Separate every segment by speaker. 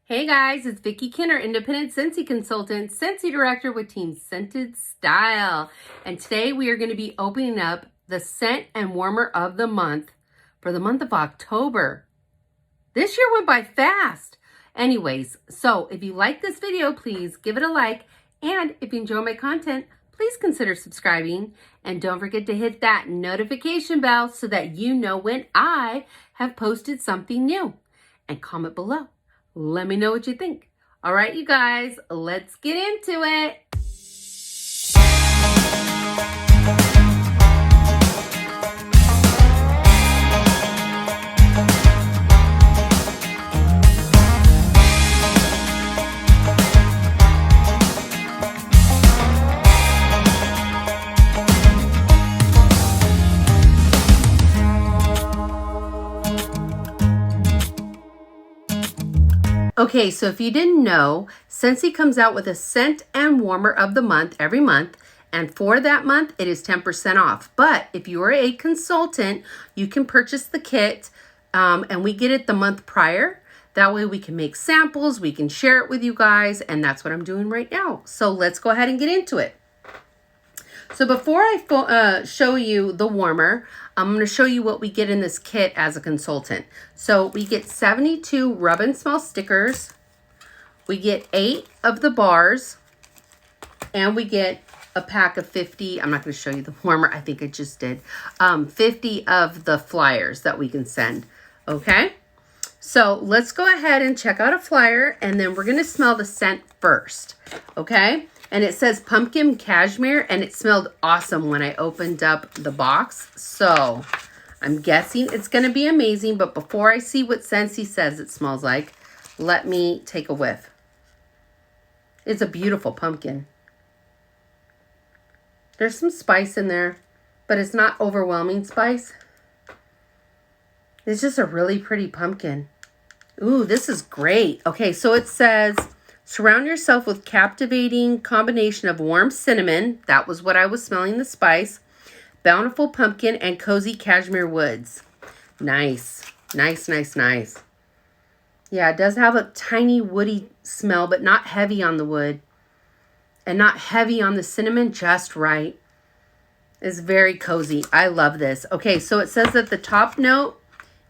Speaker 1: Hey guys, it's Vickie Kinner, independent Scentsy consultant, Scentsy director with Team Scented Style. And today we are going to be opening up the scent and warmer of the month for the month of October. This year went by fast. Anyways, so if you like this video, please give it a like. And if you enjoy my content, please consider subscribing. And don't forget to hit that notification bell so that you know when I have posted something new. And comment below. Let me know what you think. All right, you guys, let's get into it. Okay, so if you didn't know, Scentsy comes out with a scent and warmer of the month every month. And for that month, it is 10% off. But if you are a consultant, you can purchase the kit and we get it the month prior. That way we can make samples, we can share it with you guys, and that's what I'm doing right now. So let's go ahead and get into it. So before I show you the warmer, I'm going to show you what we get in this kit as a consultant. So we get 72 rub and smell stickers. We get 8 of the bars. And we get a pack of 50. I'm not going to show you the warmer. I think I just did. 50 of the flyers that we can send. Okay? So let's go ahead and check out a flyer. And then we're going to smell the scent first. Okay? And it says pumpkin cashmere, and it smelled awesome when I opened up the box. So I'm guessing it's going to be amazing. But before I see what Scentsy says it smells like, let me take a whiff. It's a beautiful pumpkin. There's some spice in there, but it's not overwhelming spice. It's just a really pretty pumpkin. Ooh, this is great. Okay, so it says, surround yourself with captivating combination of warm cinnamon. That was what I was smelling, the spice. Bountiful pumpkin and cozy cashmere woods. Nice. Nice, nice, nice. Yeah, it does have a tiny woody smell, but not heavy on the wood. And not heavy on the cinnamon, just right. It's very cozy. I love this. Okay, so it says that the top note,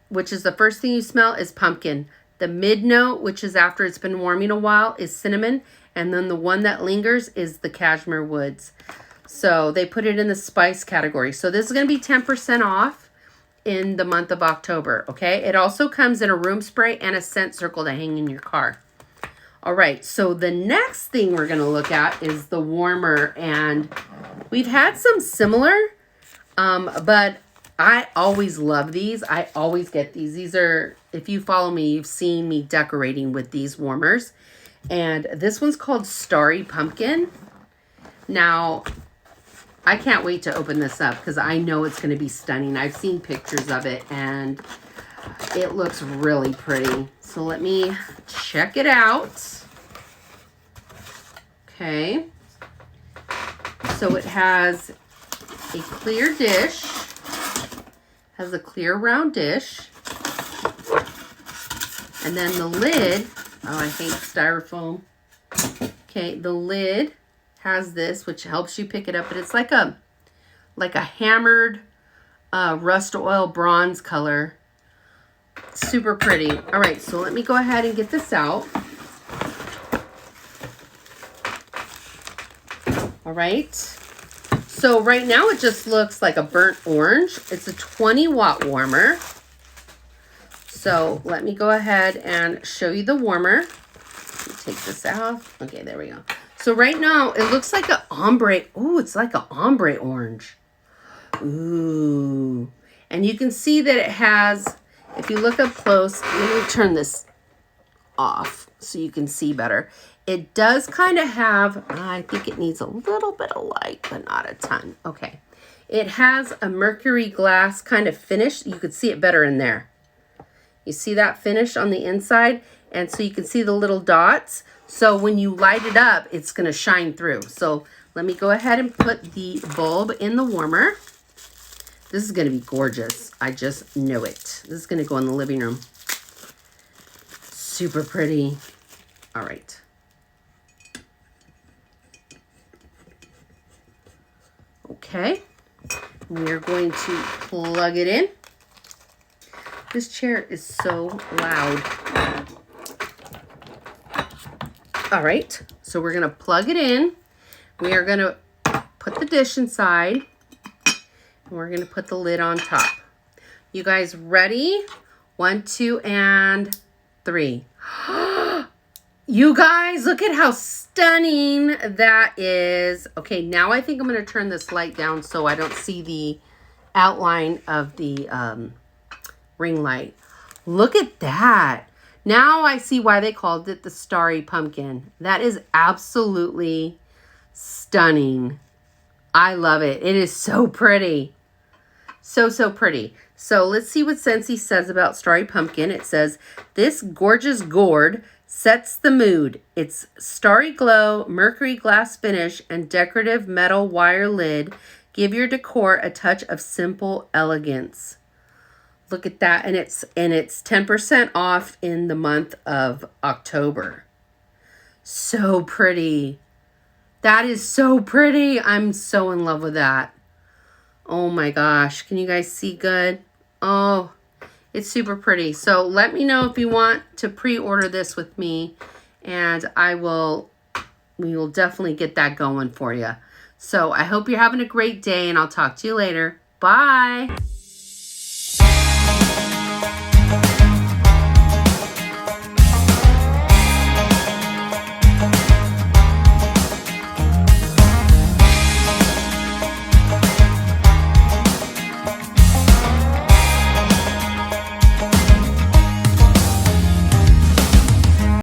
Speaker 1: which is the first thing you smell, is pumpkin. The mid note, which is after it's been warming a while, is cinnamon. And then the one that lingers is the cashmere woods. So they put it in the spice category. So this is going to be 10% off in the month of October. Okay. It also comes in a room spray and a scent circle to hang in your car. All right. So the next thing we're going to look at is the warmer. And we've had some similar, but I always love these. I always get these. These are, if you follow me, you've seen me decorating with these warmers. And this one's called Starry Pumpkin. Now, I can't wait to open this up because I know it's going to be stunning. I've seen pictures of it and it looks really pretty. So let me check it out. Okay. So it has a clear dish. Has a clear round dish. And then the lid, oh, I hate styrofoam. Okay, the lid has this, which helps you pick it up, but it's like a hammered rust oil bronze color. Super pretty. All right, so let me go ahead and get this out. All right. So right now it just looks like a burnt orange. It's a 20-watt warmer. So let me go ahead and show you the warmer. Let me take this out. Okay, there we go. So right now it looks like an ombre. Ooh, it's like an ombre orange. Ooh. And you can see that it has, if you look up close, let me turn this off so you can see better. It does kind of have, I think it needs a little bit of light, but not a ton. Okay. It has a mercury glass kind of finish. You could see it better in there. You see that finish on the inside? And so you can see the little dots. So when you light it up, it's going to shine through. So let me go ahead and put the bulb in the warmer. This is going to be gorgeous. I just know it. This is going to go in the living room. Super pretty. All right. Okay. We're going to plug it in. This chair is so loud. All right. So we're going to plug it in. We are going to put the dish inside. And we're going to put the lid on top. You guys ready? 1, 2, and 3. You guys, look at how stunning that is. Okay, now I think I'm going to turn this light down so I don't see the outline of the ring light. Look at that. Now I see why they called it the Starry Pumpkin. That is absolutely stunning. I love it. It is so pretty. So, so pretty. So let's see what Scentsy says about Starry Pumpkin. It says, this gorgeous gourd sets the mood. Its starry glow, mercury glass finish, and decorative metal wire lid give your decor a touch of simple elegance. Look at that. And it's 10% off in the month of October. So pretty. That is so pretty. I'm so in love with that. Oh my gosh. Can you guys see good? Oh, it's super pretty. So let me know if you want to pre-order this with me, and we will definitely get that going for you. So I hope you're having a great day, and I'll talk to you later. Bye.